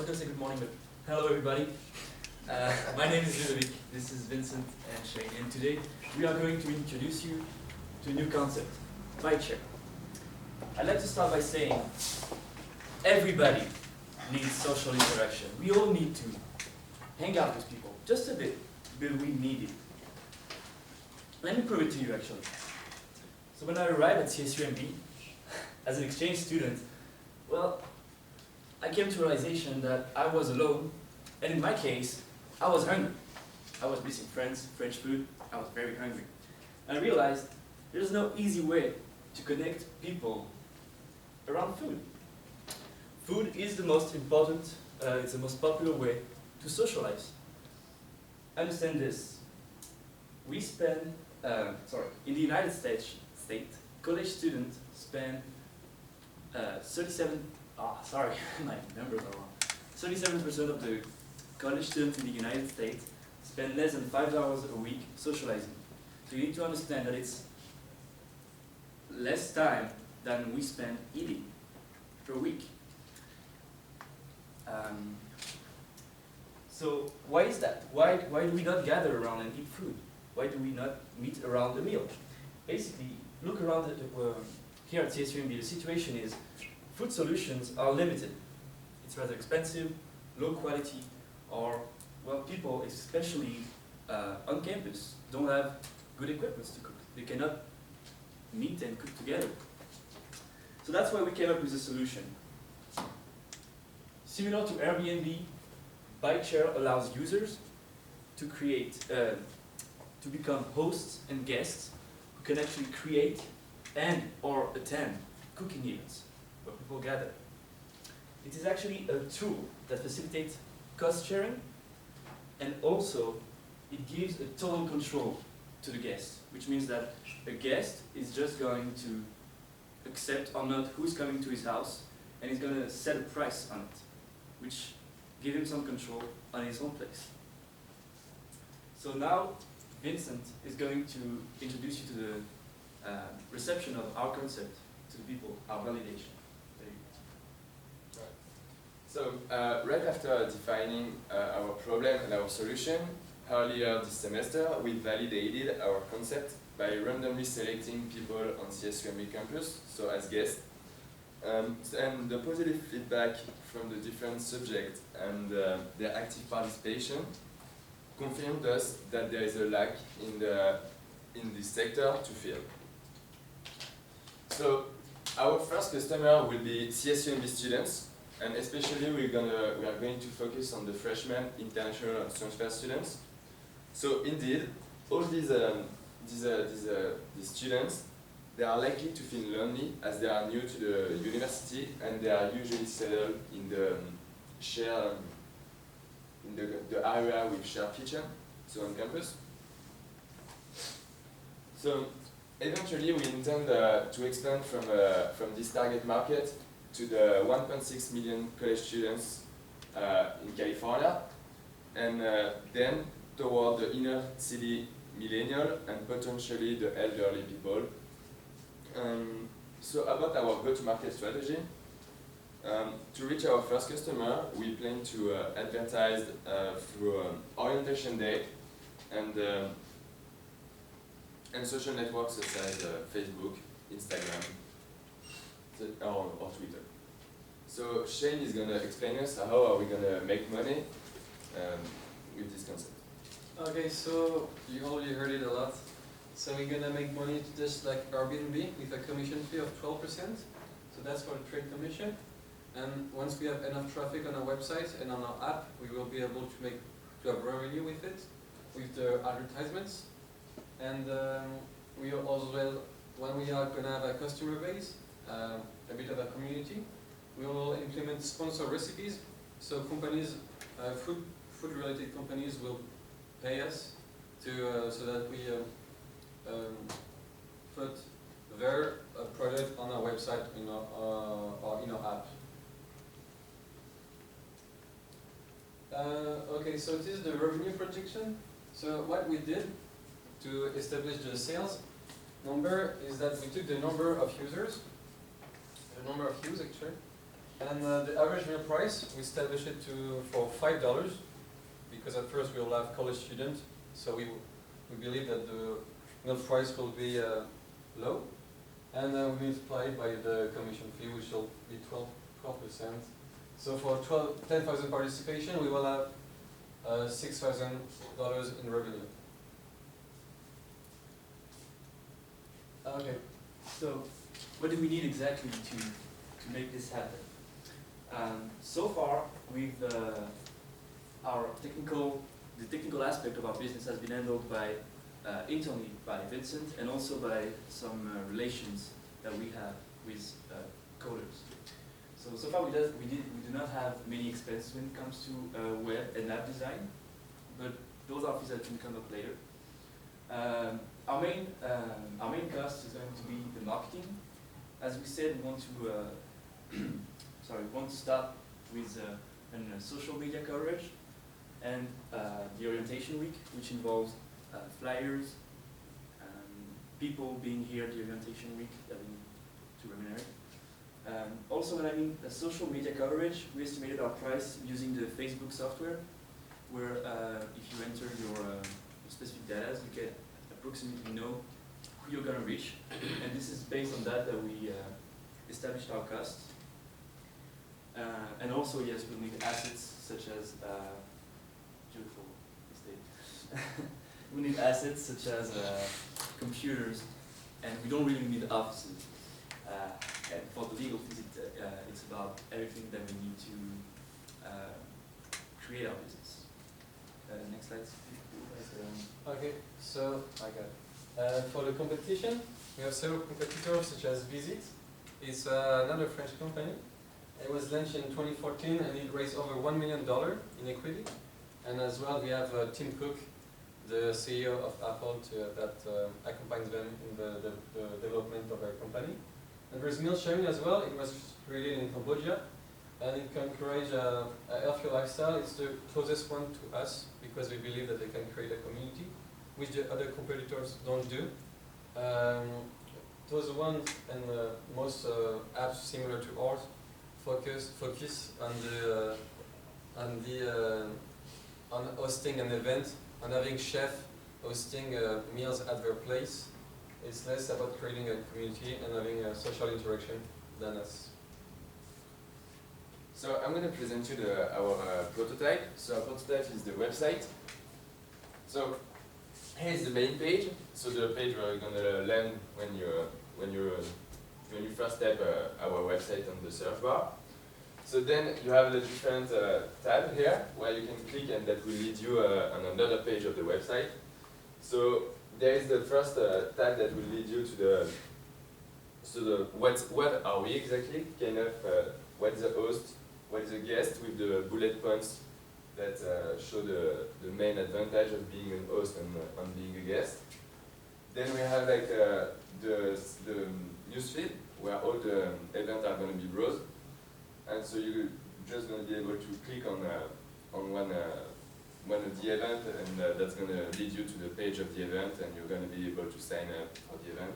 was going to say good morning, but hello everybody. My name is Ludovic, this is Vincent and Shane, and today we are going to introduce you to a new concept, Biteshare. I'd like to start by saying everybody needs social interaction. We all need to hang out with people, just a bit, but we need it. Let me prove it to you actually. So when I arrived at CSUMB as an exchange student, well, I came to a realization that I was alone, and in my case, I was hungry. I was missing friends, French food, I was very hungry. And I realized there's no easy way to connect people around food. Food is the most important, it's the most popular way to socialize. Understand this. We spend, in the United States, college students spend 37% of the college students in the United States spend less than 5 hours a week socializing. So you need to understand that it's less time than we spend eating per week. So why is that? Why do we not gather around and eat food? Why do we not meet around the meal? Basically, look around here at CSUMB, the situation is food solutions are limited. It's rather expensive, low quality, or, well, people, especially on campus, don't have good equipment to cook. They cannot meet and cook together. So that's why we came up with a solution. Similar to Airbnb, Biteshare allows users to create, to become hosts and guests who can actually create and or attend cooking events where people gather. It is actually a tool that facilitates cost sharing, and also it gives a total control to the guest, which means that a guest is just going to accept or not who's coming to his house, and he's going to set a price on it, which gives him some control on his own place. So now Vincent is going to introduce you to the reception of our concept to the people, our validation. So, right after defining our problem and our solution, earlier this semester, we validated our concept by randomly selecting people on CSUMB campus, so as guests. And the positive feedback from the different subjects and their active participation confirmed us that there is a lack in this sector to fill. So, our first customer will be CSUMB students, and especially we are going to focus on the freshmen, international and transfer students. So indeed, all these students, they are likely to feel lonely as they are new to the university, and they are usually settled in the the area with shared kitchen, so on campus. So eventually we intend to expand from this target market to the 1.6 million college students in California, and then toward the inner city millennial and potentially the elderly people. So about our go-to-market strategy, to reach our first customer, we plan to advertise through orientation day and social networks such as Facebook, Instagram, or Twitter. So Shane is going to explain us how are we going to make money with this concept. Okay, so you already heard it a lot. So we're going to make money just like Airbnb with a commission fee of 12%. So that's for the trade commission. And once we have enough traffic on our website and on our app, we will be able to have revenue with it, with the advertisements. And we will also, when we are going to have a customer base, a bit of a community, we will implement sponsor recipes. So companies, food-related companies will pay us to so that we put their product on our website or in our app. Okay, so this is the revenue projection. So what we did to establish the sales number is that we took the number of users, the number of views actually, And the average meal price, we established it for $5, because at first we'll have college students, so we believe that the meal price will be low. And we multiply it by the commission fee, which will be 12%. So for 10,000 participation, we will have $6,000 in revenue. Okay, so what do we need exactly to make this happen? So far, we've the technical aspect of our business has been handled by internally by Vincent, and also by some relations that we have with coders. So far we do not have many expenses when it comes to web and app design, but those are things that can come up later. Our main cost is going to be the marketing. As we said, we want to start with a social media coverage and the orientation week, which involves flyers, people being here at the orientation week that we need to remunerate. Also, when I mean social media coverage, we estimated our price using the Facebook software, where if you enter your specific data, you can approximately know who you're going to reach. And this is based on that we established our costs. And also, yes, we'll need assets such as beautiful estate. We need assets such as computers, and we don't really need offices. And for the legal fees, it's about everything that we need to create our business. Next slide. Okay, so I got for the competition, we have several competitors such as Visit. It's another French company. It was launched in 2014 and it raised over $1 million in equity. And as well, we have Tim Cook, the CEO of Apple, that accompanies them in the development of their company. And there's meal sharing as well. It was created in Cambodia, and it can encourage a healthy lifestyle. It's the closest one to us because we believe that they can create a community, which the other competitors don't do. Those ones and most apps similar to ours focus on hosting an event, on having chef hosting meals at their place. It's less about creating a community and having a social interaction than us. So I'm going to present you our prototype. So our prototype is the website. So here is the main page. So the page where you're going to land when you first type our website on the search bar. So then you have the different tab here where you can click, and that will lead you on another page of the website. So there is the first tab that will lead you to the what are we exactly, kind of what is the host, what is the guest, with the bullet points that show the main advantage of being an host and being a guest. Then we have like the newsfeed where all the events are going to be browsed, and so you're just going to be able to click on one of the event, and that's going to lead you to the page of the event, and you're going to be able to sign up for the event.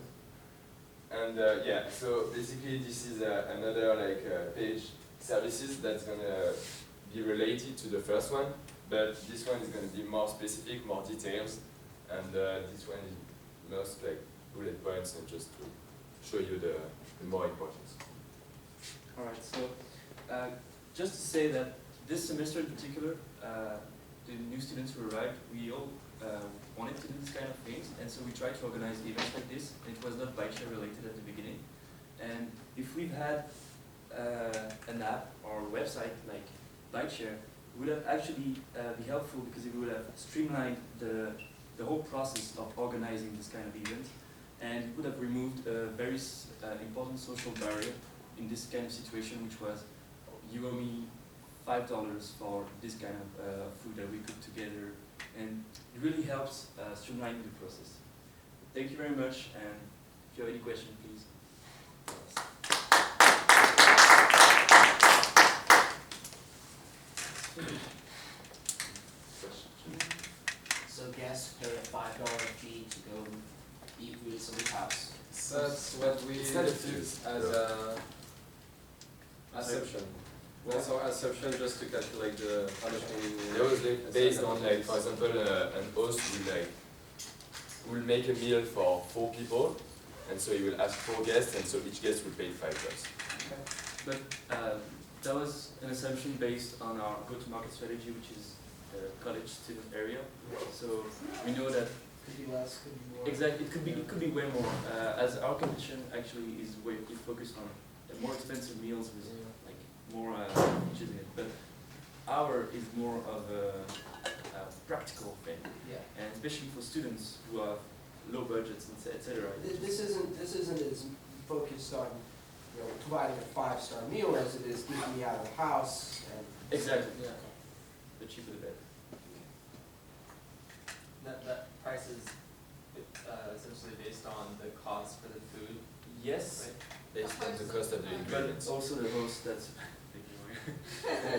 And yeah, so basically this is another page services that's going to be related to the first one, but this one is going to be more specific, more details, and this one is most like bullet points and just to show you the more importance. Alright, so just to say that this semester in particular, the new students who arrived, we all wanted to do this kind of things, and so we tried to organize events like this. It was not Biteshare related at the beginning, and if we've had an app or a website like Biteshare, it would have actually be helpful because it would have streamlined the whole process of organizing this kind of event, and it would have removed a very important social barrier in this kind of situation, which was you owe me $5 for this kind of food that we cook together, and it really helps streamlining the process. Thank you very much, and if you have any questions, please. So guests pay a $5 fee to go eat food at somebody's house. That's what we It's not a use as a assumption. What's our assumption just to calculate the how much money we That was like based on like, for example, an host will make a meal for 4 people, and so he will ask 4 guests, and so each guest will pay $5. But that was an assumption based on our go-to-market strategy, which is the college student area. So we know that Could be less, could be more. exactly it could be way more. As our competition actually is way focused on the more expensive meals with like more features in it. But our is more of a practical thing, Yeah. and especially for students who have low budgets and etc. This isn't as focused on, providing a 5-star meal as it is getting me out of the house and. Exactly. Yeah. The cheaper the better. That price is essentially based on the cost for the food, Yes, right? Based on the cost of the but ingredients. also the host that's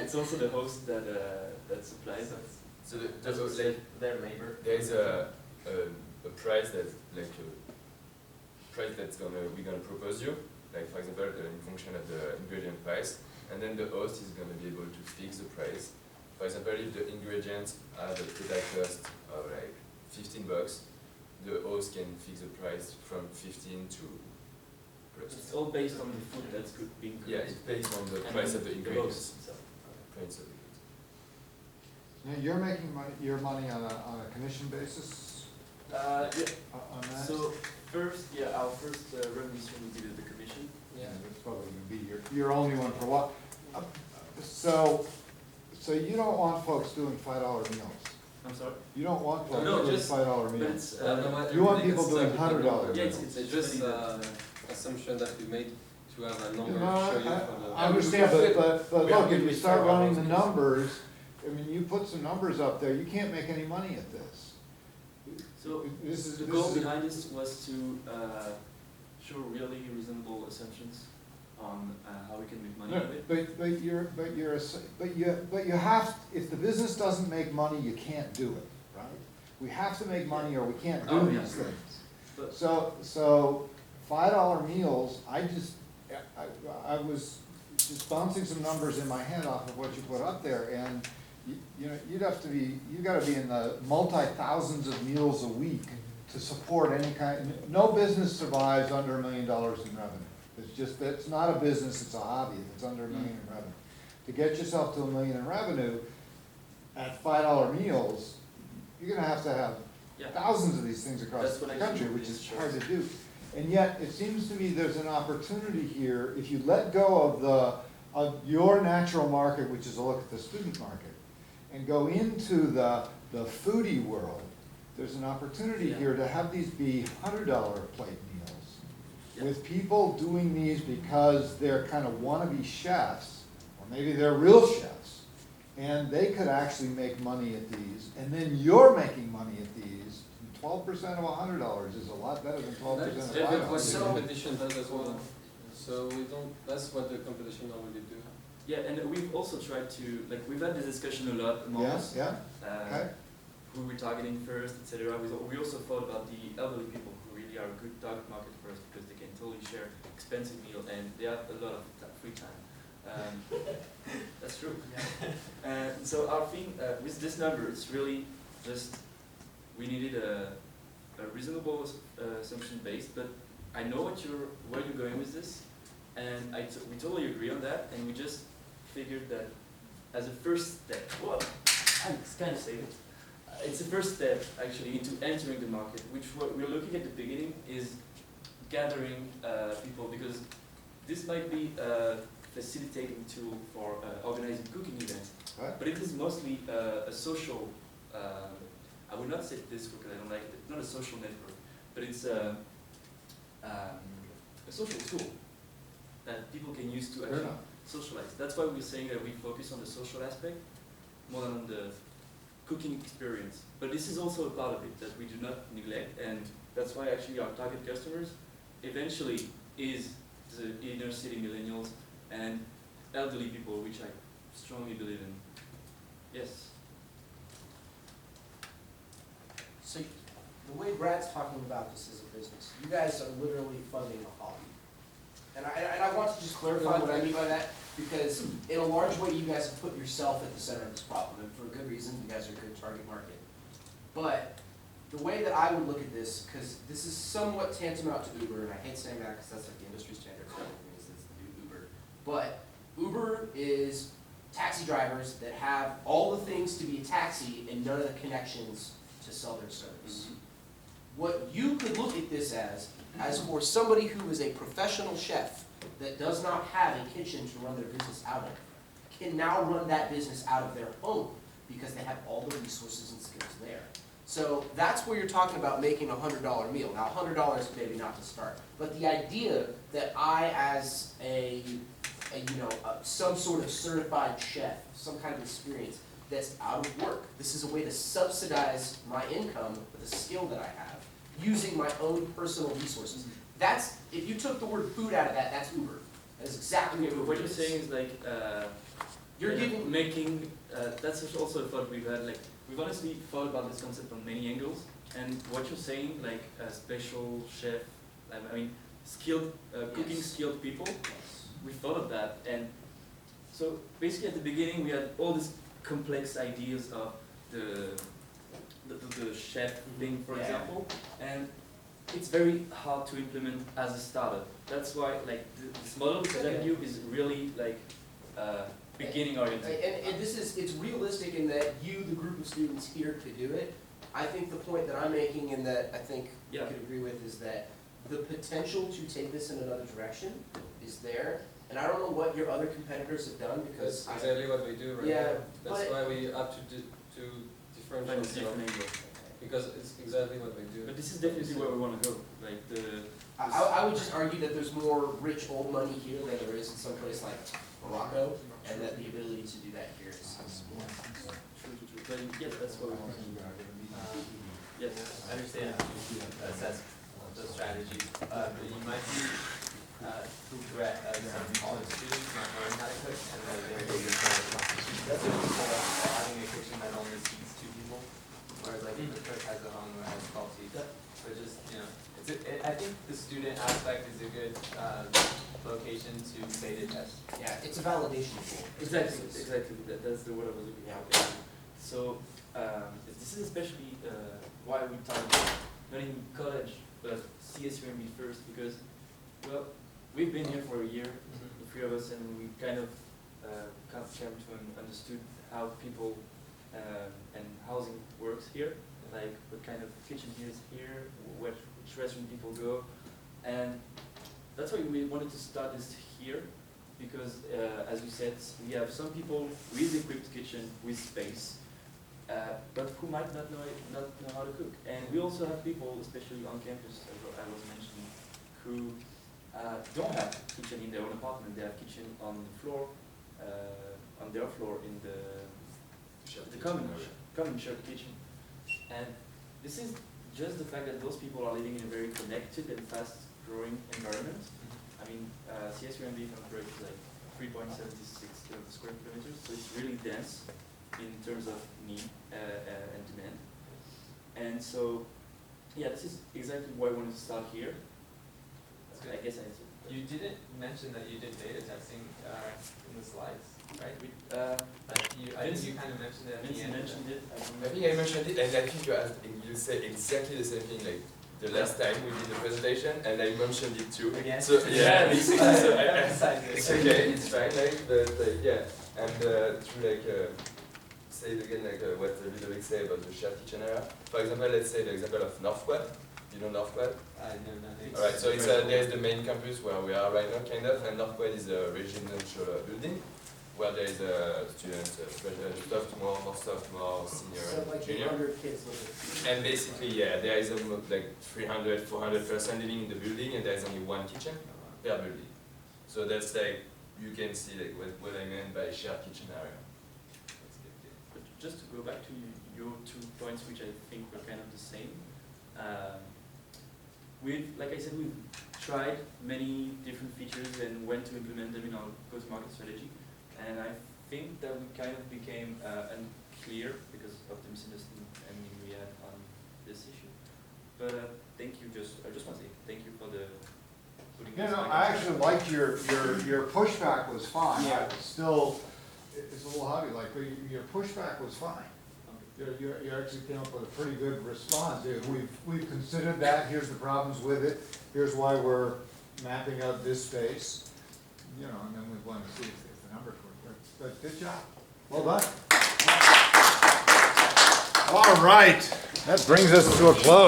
it's also the host that that supplies. So That's like, their labor. there is a price that's like a price that's we're gonna propose you, like for example in function of the ingredient price, and then the host is gonna be able to fix the price. For example, if the ingredients have a total cost of like $15, the host can fix the price from 15 to plus. It's all based on the food that's being cooked. Yeah, it's based on the And price of the host ingredients. itself. Price of the goods. Now, you're making your money on a commission basis Yeah. on that? So first, our first revenue stream will be the commission. Yeah. That's probably gonna be your only one for what? So you don't want folks doing $5 meals? I'm sorry. You don't want folks No, doing just- $5 But meals? it's You want people doing $100 yeah, meals? it's It's just funny assumption that we made to have a number You to know, show you for the. I understand, but We are look, if good you with start $5 running the meals. numbers, I mean, you put some numbers up there, you can't make any money at this. So This is, the this goal is a- behind this was to show really reasonable assumptions on how we can make money No, with it. but you have, if the business doesn't make money, you can't do it, right? We have to make money or we can't do Oh, yeah. these things. But So $5 meals, I was just bouncing some numbers in my head off of what you put up there, and you gotta be in the multi-thousands of meals a week to support any kind, no business survives under $1 million in revenue. It's not a business, it's a hobby, if it's under $1 million in revenue. To get yourself to $1 million in revenue at $5 meals, you're gonna have to have yeah, thousands of these things across That's the what I country, see which with is these hard to shows. do. And yet, it seems to me there's an opportunity here, if you let go of your natural market, which is a look at the student market, and go into the foodie world, there's an opportunity Yeah. here to have these be $100 plate meals. Yeah. With people doing these because they're kind of wannabe chefs, or maybe they're real chefs, and they could actually make money at these, and then you're making money at these. 12% of $100 is a lot better than 12% of That's $5. what the competition does as well. So we don't, that's what the competition normally do. yeah, and we've also tried to we've had this discussion a lot among us. Yeah, okay. Who we're targeting first, etc. We also thought about the elderly people who really are a good target market for us because they can totally share expensive meal and they have a lot of free time. That's true. So our thing with this number, it's really just we needed a reasonable assumption base, but I know where you're going with this, and we totally agree on that, and we just figured that as a first step, well, I kind of say it. It's a first step actually into entering the market, which what we're looking at the beginning is gathering people, because this might be a facilitating tool for organizing cooking events, Right. but it is mostly a social, I would not say this because I don't like it, it's not a social network, but it's a social tool that people can use to Fair actually enough. socialize. That's why we're saying that we focus on the social aspect more than on the cooking experience. But this is also a part of it that we do not neglect, and that's why actually our target customers eventually is the inner city millennials and elderly people, which I strongly believe in. Yes. So the way Brad's talking about this as a business, you guys are literally funding a hobby. And I want to just clarify what I mean by that, because in a large way, you guys have put yourself at the center of this problem, and for a good reason, you guys are a good target market. But the way that I would look at this, because this is somewhat tantamount to Uber, and I hate saying that because that's like the industry standard for everything, is it's the new Uber. But Uber is taxi drivers that have all the things to be a taxi and none of the connections to sell their service. What you could look at this as for somebody who is a professional chef that does not have a kitchen to run their business out of, can now run that business out of their home because they have all the resources and skills there. So that's where you're talking about making a $100 meal. Now, $100 maybe not to start, but the idea that I, as some sort of certified chef, some kind of experience that's out of work, this is a way to subsidize my income with a skill that I have, using my own personal resources. That's, if you took the word food out of that, that's Uber. That is exactly what Uber is. What you're saying is like, You're giving, making, that's also a thought we've had, like, we've honestly thought about this concept from many angles, and what you're saying, like a special chef, I mean, skilled, cooking skilled people, we thought of that, and so basically at the beginning we had all these complex ideas of the chef thing, for example, and it's very hard to implement as a startup. That's why, like, this model presented you is really like beginning oriented. and this is, it's realistic in that you, the group of students here, could do it. I think the point that I'm making, and that I think you could agree with, is that the potential to take this in another direction is there. And I don't know what your other competitors have done, because That's exactly what we do right now. That's why we have to differentiate ourselves, because it's exactly what we do. But this is definitely where we want to go. Like I would just argue that there's more rich old money here than there is in some place like Morocco, and that the ability to do that here is more. true. But yes, that's what we want to do. Yes. I understand you assess the strategies, but you might be regret some college students not learning how to cook, and then that's what you call having a kitchen that only seats 2 people, whereas like if the cook has a home that has 12 seats. So just, I think the student aspect is a good location to beta test. Yeah, it's a validation tool. Exactly. That's the word I was looking for. So this is especially why we target not in college but CSUMB first, because we've been here for a year, the 3 of us, and we kind of came to understood how people and housing works here, like what kind of kitchen is here, which restaurant people go, and that's why we wanted to start this here, because as we said, we have some people with equipped kitchen with space, but who might not know how to cook, and we also have people, especially on campus, as I was mentioning, who don't have kitchen in their own apartment. They have kitchen on the floor, on their floor in the common shared kitchen. And this is just the fact that those people are living in a very connected and fast-growing environment. I mean, CSUMB, if I'm correct, is like 3.76 square kilometers, so it's really dense in terms of need and demand. And so, yeah, this is exactly why I wanted to start here. I guess I answered. You didn't mention that you did beta testing in the slides, right? I think you kind of mentioned it at the end. Mentioned it. I think I mentioned it, and I think you said exactly the same thing like the last time we did the presentation, and I mentioned it too. Again? So yeah, basically, so it's okay, it's fine, like, but yeah, and to like say it again, like what Ludovic said about the shared kitchen area. For example, let's say the example of Northquad. You know Northquad? I know nothing. Alright, so it's there's the main campus where we are right now, kind of, and Northquad is a residential building where there is a students, sophomore, more senior, So like junior. 800 kids living. And basically, yeah, there is like 300, 400 person living in the building, and there is only one kitchen per building. So that's like, you can see like what I meant by shared kitchen area. But just to go back to your 2 points, which I think were kind of the same. Like I said, we've tried many different features and went to implement them in our go-to-market strategy. And I think that we kind of became unclear because of the misunderstanding we had on this issue. But thank you. I just want to say thank you for the putting You this know, back I in. actually liked your pushback was fine. Yeah. Still, it's a little hobby-like, but your pushback was fine. You actually came up with a pretty good response. We've considered that, here's the problems with it, here's why we're mapping out this space. You know, and then we want to see if the numbers work. But good job. Well done. All right, that brings us to a close.